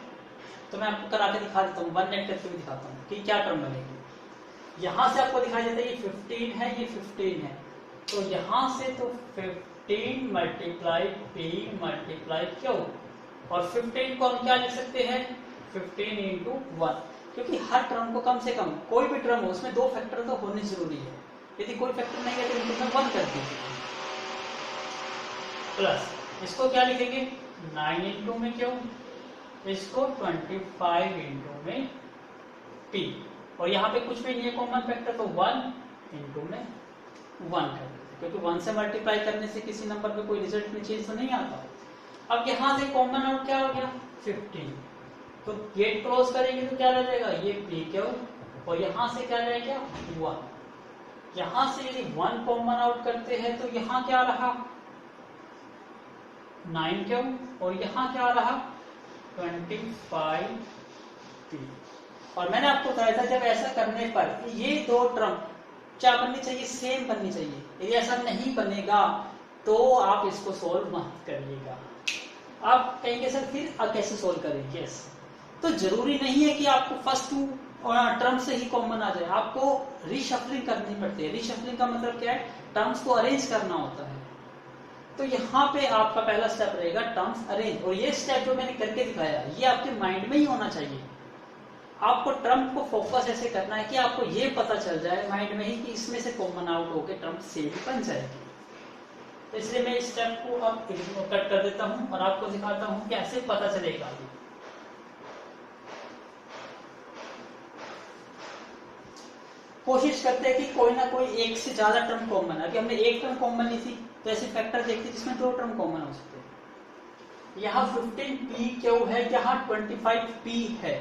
तो मैं आपको करा के दिखा देता हूँ, 1 लेट करके भी दिखाता हूँ कि क्या टर्म बनेगी। यहां से आपको दिखाई देता है ये 15 है, ये 15 है, तो यहां से तो 15 मल्टीप्लाई p मल्टीप्लाई q, और 15 को हम क्या लिख सकते हैं 15 इंटू 1, क्योंकि हर टर्म को कम से कम कोई भी टर्म हो उसमें 2 फैक्टर तो होने जरूरी है। यदि कोई फैक्टर नहीं है तो इनको मैं 1 कर दीजिए। प्लस इसको क्या लिखेंगे 9 इंटू में क्यों, इसको 25 इंटू में p, और यहाँ पे कुछ भी नहीं है कॉमन फैक्टर तो 1 इंटू में 1 कर देते, क्योंकि 1 से मल्टीप्लाई करने से किसी नंबर पे कोई रिजल्ट में चेंज तो नहीं आता। अब यहाँ से कॉमन आउट क्या हो गया 15, तो गेट क्लोज करेंगे तो क्या रह जाएगा ये p क्यू, और यहाँ से क्या रह गया 1। यहाँ से यदि 1 कॉमन आउट करते हैं तो यहाँ क्या रहा 9 क्यू, और यहाँ क्या रहा 25 p। और मैंने आपको बताया था जब ऐसा करने पर ये दो टर्म क्या बननी चाहिए, सेम बननी चाहिए। यदि ऐसा नहीं बनेगा तो आप इसको सोल्व मत करिएगा। आप कहेंगे सर फिर कैसे सोल्व करेंगे, यस, तो जरूरी नहीं है कि आपको फर्स्ट टू टर्म से ही कॉमन आ जाए, आपको रीशफलिंग करनी पड़ती है। रीशफलिंग का मतलब क्या है, टर्म्स को अरेंज करना होता है। तो यहाँ पे आपका पहला स्टेप रहेगा टर्म्स अरेंज, और ये स्टेप जो मैंने करके दिखाया ये आपके माइंड में ही होना चाहिए। आपको टर्म को फोकस ऐसे करना है कि आपको ये पता चल जाए माइंड में ही कि इसमें से कॉमन आउट होकर टर्म सेम बन जाएगी। तो इसलिए मैं इस स्टेप को अब कट कर देता हूं और आपको दिखाता हूं कैसे पता चलेगा। कोशिश करते हैं कि कोई ना कोई एक से ज्यादा टर्म कॉमन है। अभी हमने एक टर्म कॉमन ली थी, तो ऐसे फैक्टर देखते जिसमें दो टर्म कॉमन हो सकते हैं। यहाँ 15p क्यू है, यहाँ 25p है,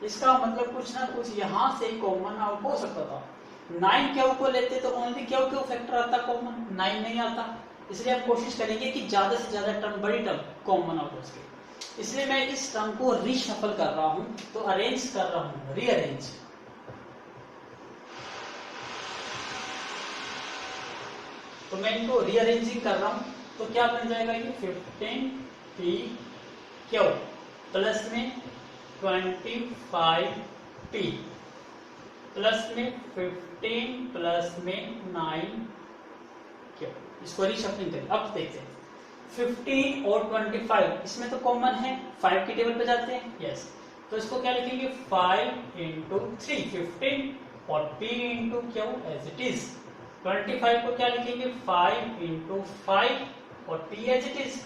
इसका मतलब कुछ ना कुछ यहाँ से कॉमन आउट हो सकता था। 9 क्यू को लेते तो ओनली क्यू क्यू फैक्टर आता कॉमन, 9 नहीं आता। इसलिए हम कोशिश करेंगे कि ज्यादा से ज्यादा टर्म, बड़ी टर्म कॉमन आउट हो सके। इसलिए मैं इस टर्म को रीशफल कर रहा हूं, तो अरेंज कर रहा हूं, रीअरेंज। तो मैं इनको रीअरेंजिंग कर रहा हूं, तो क्या बन जाएगा ये 15p क्यू प्लस में 25p प्लस में 15 प्लस में 9 क्यू। इसको रीशफलिंग करें। अब देखते हैं 15 और 25 इसमें तो कॉमन है, 5 की टेबल पे जाते हैं, यस। तो इसको क्या लिखेंगे 5 इंटू 3 15 और p into q as it is. 25 को क्या लिखेंगे 5 इंटू 5 और p एज इट इज।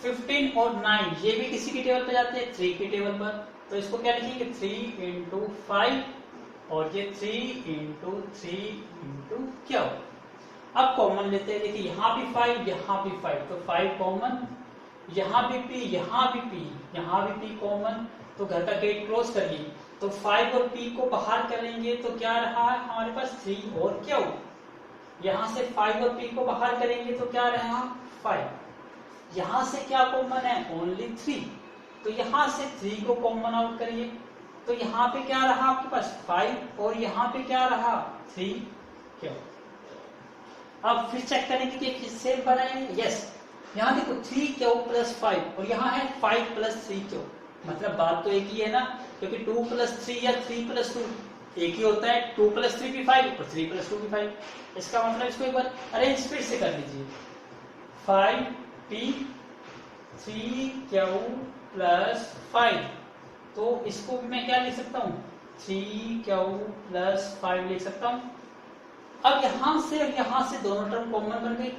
15 और 9 ये भी किसी की टेबल पे जाते हैं, 3 की टेबल पर, तो इसको क्या लिखेंगे 3 इंटू 5 और ये 3 इंटू 3 इंटू क्यू। अब कॉमन लेते हैं, देखिए यहाँ भी 5 यहाँ भी 5, तो 5 कॉमन, यहाँ भी p यहाँ भी p यहाँ भी p कॉमन, तो घर का गेट क्लोज करिए। तो 5 और p को बाहर करेंगे तो क्या रहा हमारे पास 3 और क्यू। यहाँ से 5 और p को बाहर करेंगे तो क्या रहा 5। यहाँ से क्या कॉमन है ओनली 3, तो यहाँ से 3 को कॉमन आउट करिए, तो यहाँ पे क्या रहा आपके पास 5 और यहाँ पे क्या रहा 3 क्यू। अब फिर चेक करेंगे कि किससे बनाए, यस। यहाँ देखो 3 क्यू प्लस 5 और यहाँ है 5 प्लस 3 क्यू, मतलब बात तो एक ही है ना, क्योंकि 2 प्लस 3 या 3 प्लस 2 एक ही होता है। 2 प्लस 3 भी 5 और 3 प्लस 2 भी 5। इसका मतलब इसको एक बार अरेंज फिर से कर लीजिए, 5p 3q प्लस 5, तो इसको भी मैं क्या लिख सकता हूँ 3q प्लस 5 लिख सकता हूँ। अब यहाँ से दोनों टर्म कॉमन बन गई,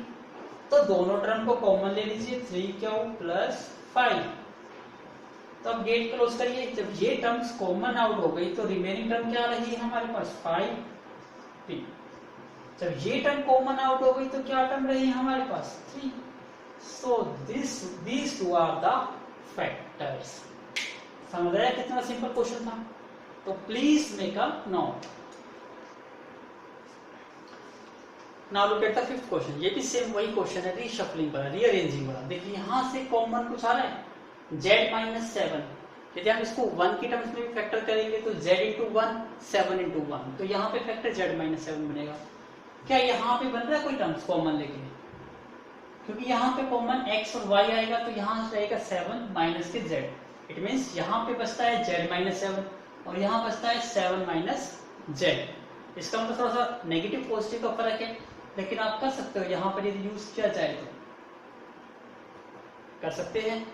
तो दोनों टर्म को कॉमन ले लीजिए 3q प्लस 5। तो अब गेट क्लोज करिए। जब ये टर्म्स कॉमन आउट हो गई तो रिमेनिंग टर्म क्या रही है हमारे पास 5p। जब ये टर्म कॉमन आउट हो गई तो क्या टर्म रही हमारे पास 3। सो these two are the factors। समझ आया कितना सिंपल क्वेश्चन था? तो please make a note. Now look at the fifth question. ये भी सेम वही क्वेश्चन है, रीशफलिंग वाला, रीअरेंजिंग वाला। देखिए यहाँ से कॉमन कुछ आ रहा है z-7। यदि हम इसको 1 की टर्म्स में भी फैक्टर करेंगे तो z इंटू 1 7 इंटू 1, तो यहाँ पे फैक्टर z-7 बनेगा। क्या यहाँ पे बन रहा है कोई टर्म्स कॉमन लेके? क्योंकि यहाँ पे कॉमन x और y आएगा तो यहाँ रहेगा 7 माइनस के z। इट मीन्स यहाँ पे बचता है z-7 और यहाँ बचता है 7 माइनस z। इसका मतलब थोड़ा सा नेगेटिव पॉजिटिव का फर्क है, लेकिन आप कर सकते हो यहाँ पर यदि यूज किया जाए तो कर सकते हैं।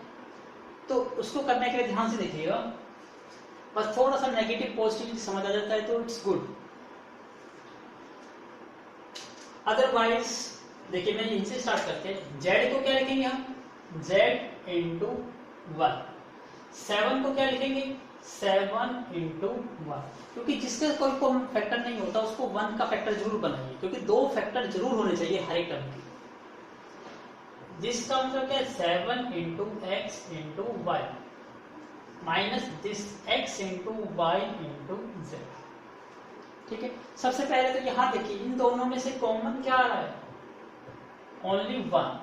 तो उसको करने के लिए ध्यान से देखिएगा, बस थोड़ा सा नेगेटिव पॉजिटिव समझ आ जाता है तो इट्स गुड। अदरवाइज देखिए मैं इनसे स्टार्ट करते हैं। जेड को क्या लिखेंगे हम, जेड इंटू 1। 7 को क्या लिखेंगे, 7 इंटू 1, क्योंकि जिसका कोई कॉमन फैक्टर नहीं होता उसको 1 का फैक्टर जरूर बनाइए, क्योंकि 2 फैक्टर जरूर होने चाहिए हर एक टर्म के। जिसका मतलब क्या है, 7 into x into y minus this x into y into z. ठीक है, सबसे पहले तो यहां देखिए इन दोनों में से कॉमन क्या आ रहा है, ओनली 1।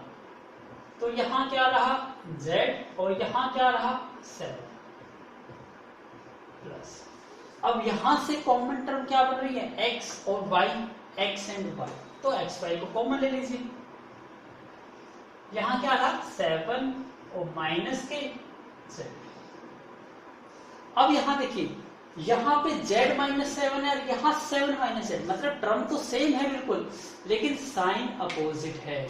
तो यहां क्या रहा z और यहां क्या रहा 7 प्लस। अब यहां से कॉमन टर्म क्या बन रही है, x और y, x एंड y। तो x y को कॉमन ले लीजिए। यहां क्या रहा 7 और माइनस के z। अब यहां देखिए यहां पे z माइनस 7 है और यहां 7 माइनस z, मतलब टर्म तो सेम है बिल्कुल, लेकिन साइन अपोजिट है।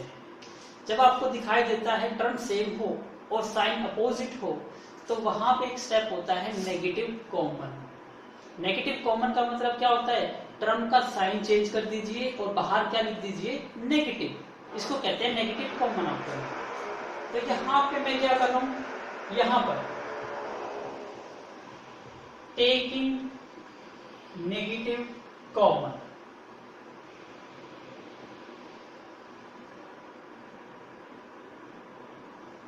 जब आपको दिखाई देता है टर्म सेम हो और साइन अपोजिट हो तो वहां पे एक स्टेप होता है नेगेटिव कॉमन। नेगेटिव कॉमन का मतलब क्या होता है, टर्म का साइन चेंज कर दीजिए और बाहर क्या लिख दीजिए, नेगेटिव। इसको कहते हैं नेगेटिव कॉमन आपका। तो यहां पे मैं क्या कर रहा हूं, यहां पर टेकिंग नेगेटिव कॉमन,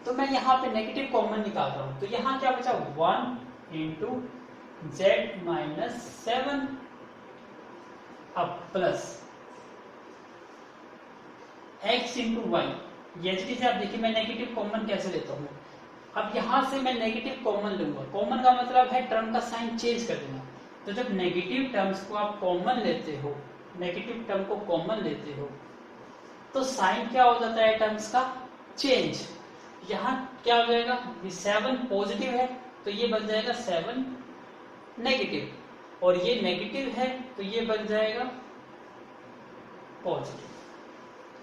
तो मैं यहां पे नेगेटिव कॉमन निकाल रहा हूं। तो यहां क्या बचा 1 इंटू जेड माइनस 7 अब प्लस x इंटू वाई। ये चीज आप देखिए मैं नेगेटिव कॉमन कैसे लेता हूं। अब यहां से मैं नेगेटिव कॉमन लूंगा। कॉमन का मतलब है टर्म का साइन चेंज कर देना। तो जब नेगेटिव टर्म्स को आप कॉमन लेते हो, नेगेटिव टर्म को कॉमन लेते हो तो साइन क्या हो जाता है टर्म्स का, चेंज। यहां क्या हो जाएगा, 7 पॉजिटिव है तो ये बन जाएगा 7 नेगेटिव, और ये नेगेटिव है तो ये बन जाएगा पॉजिटिव।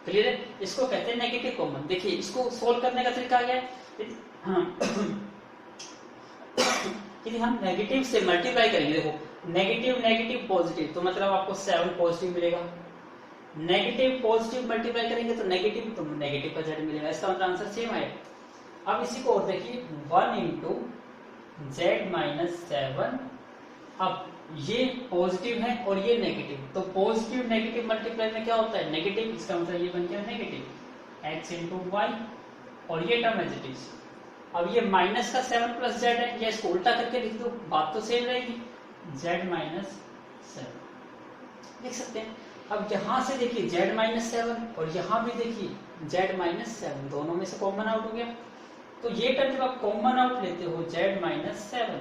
क्लियर है, इसको कहते हैं नेगेटिव कॉमन। देखिए इसको सोल्व करने का तरीका क्या है, हाँ यदि हम नेगेटिव से मल्टीप्लाई करेंगे, देखो नेगेटिव नेगेटिव पॉजिटिव तो मतलब आपको 7 पॉजिटिव मिलेगा। नेगेटिव पॉजिटिव मल्टीप्लाई करेंगे तो नेगेटिव का जेड मिलेगा। इसका मतलब आंसर सेम है। अब इसी को और देखिए 1 इंटू जेड माइनस 7। अब ये पॉजिटिव है और ये नेगेटिव, तो पॉजिटिव नेगेटिव मल्टीप्लाई में क्या होता है, नेगेटिव। इसका मतलब ये बन गया नेगेटिव x इंटू वाई और ये टर्म एज इट इज। अब ये माइनस का 7 प्लस जेड है, ये इसको उल्टा करके लिख दो, बात तो सेम रहेगी, z माइनस 7 लिख सकते हैं। अब यहां से देखिए z माइनस 7 और यहां भी देखिए z माइनस 7, दोनों में से कॉमन आउट हो गया। तो ये टर्म जब आप कॉमन आउट लेते हो z माइनस 7,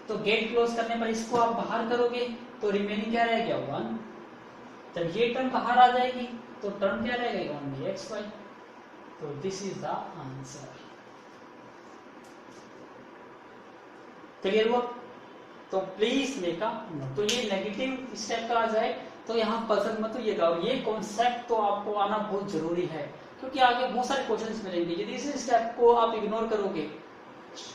तो गेट क्लोज करने पर इसको आप बाहर करोगे तो रिमेनिंग क्या रह गया 1। जब ये टर्म बाहर आ जाएगी तो टर्म क्या रहेगा, ओनली एक्स वाई। तो this is the answer. Clear हुआ, तो प्लीज मेक अ नोट। तो ये नेगेटिव स्टेप का आ जाए तो यहाँ पसंद मत होइएगा, और ये कॉन्सेप्ट तो आपको आना बहुत जरूरी है, क्योंकि आगे बहुत सारे क्वेश्चंस मिलेंगे। यदि इस स्टेप को आप इग्नोर करोगे,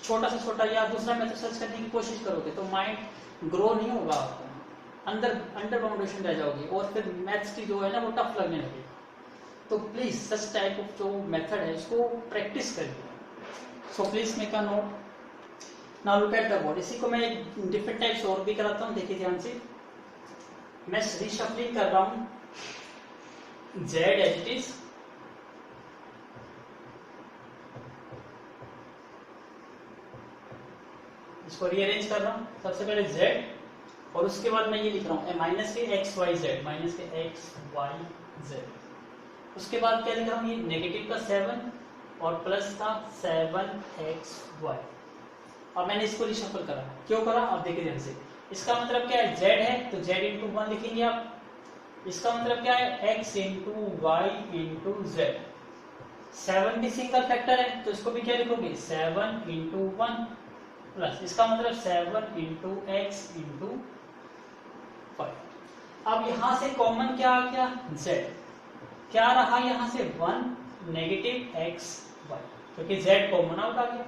छोटा से छोटा या दूसरा मेथड सर्च करने की कोशिश करोगे, तो माइंड ग्रो नहीं होगा, आपका अंडर बाउंडेशन रह जाओगे और फिर मैथ्स की जो है ना वो टफ लगने लगेगी। तो प्लीज सच टाइप ऑफ जो मेथड है इसको प्रैक्टिस करिए। So please make a note. Now look at the board. इसी को मैं डिफरेंट टाइप्स और भी कराता हूँ, देखिए ध्यान से। मैं रीशफलिंग कर रहा हूँ जेड एज इट इज, इसको रीअरेंज कर रहा हूँ। सबसे पहले z और उसके बाद मैं ये लिख रहा हूँ माइनस के एक्स वाई जेड, माइनस के एक्स वाई जेड। उसके बाद क्या लिख रहा हूँ, ये नेगेटिव का 7 और प्लस का 7xy। अब मैंने इसको रिशफल करा, क्यों करा अब देखिए ध्यान से। इसका मतलब क्या है, z है तो z इंटू 1 लिखेंगे आप। इसका मतलब क्या है, x into y into z. 7 भी सिंगल फैक्टर है तो इसको भी क्या लिखोगे, 7 इंटू 1 प्लस इसका मतलब 7 इंटू एक्स इंटू 5। अब यहां से कॉमन क्या आ गया, z। क्या रहा यहां से 1 नेगेटिव एक्स वाई, क्योंकि z कॉमन आउट आ गया।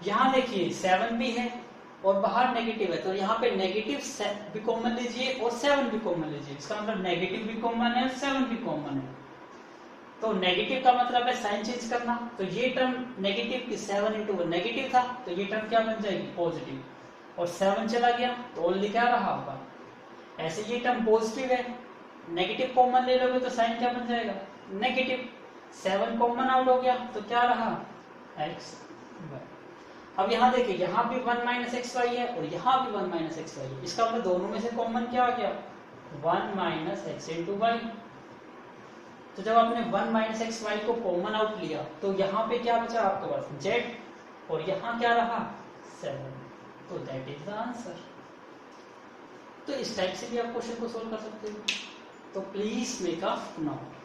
यहां देखिए 7 भी है और बाहर नेगेटिव है, तो यहाँ पे नेगेटिव भी कॉमन लीजिए और 7 भी कॉमन लीजिए। इसका मतलब नेगेटिव भी कॉमन है, 7 भी कॉमन है। तो नेगेटिव का मतलब है साइन चेंज करना, तो ये टर्म नेगेटिव की 7 इंटू नेगेटिव था, तो ये टर्म क्या बन जाएगी पॉजिटिव, और 7 चला गया तो ओनली क्या रहा होगा। ऐसे ये टर्म पॉजिटिव है, नेगेटिव कॉमन ले लोगे तो साइन क्या बन जाएगा नेगेटिव, 7 कॉमन आउट हो गया तो क्या रहा x। अब यहाँ देखिए यहाँ भी 1 माइनस एक्स वाई है और यहाँ भी 1 माइनस एक्स वाई है, इसका मतलब दोनों में से कॉमन क्या आ गया 1 माइनस एक्स इंटू वाई। तो जब आपने 1 माइनस एक्स वाई को कॉमन आउट लिया तो यहाँ पे क्या बचा आपके पास z, और यहाँ क्या रहा 7, तो दैट इज द आंसर। तो इस टाइप से भी आप क्वेश्चन को सोल्व कर सकते हो, तो प्लीज मेक अ नोट।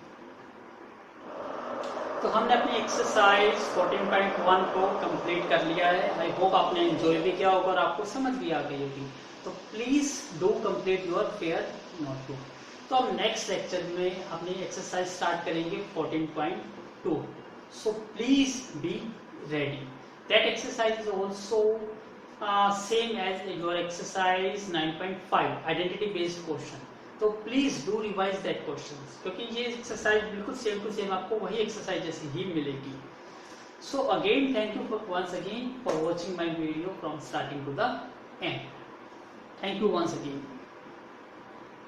तो हमने अपनी एक्सरसाइज 14.1 को कंप्लीट कर लिया है। आई होप आपने एंजॉय भी किया होगा और आपको समझ भी आ गई होगी। तो please do complete your fair notebook. तो हम नेक्स्ट लेक्चर में अपनी एक्सरसाइज स्टार्ट करेंगे 14.2। So please be ready. That exercise is also same as your exercise 9.5 identity based question. तो please do revise that question, क्योंकि ये एक्सरसाइज बिल्कुल same to same आपको वही एक्सरसाइज जैसी ही मिलेगी। So again thank you for once again for watching my video from starting to the end. Thank you once again.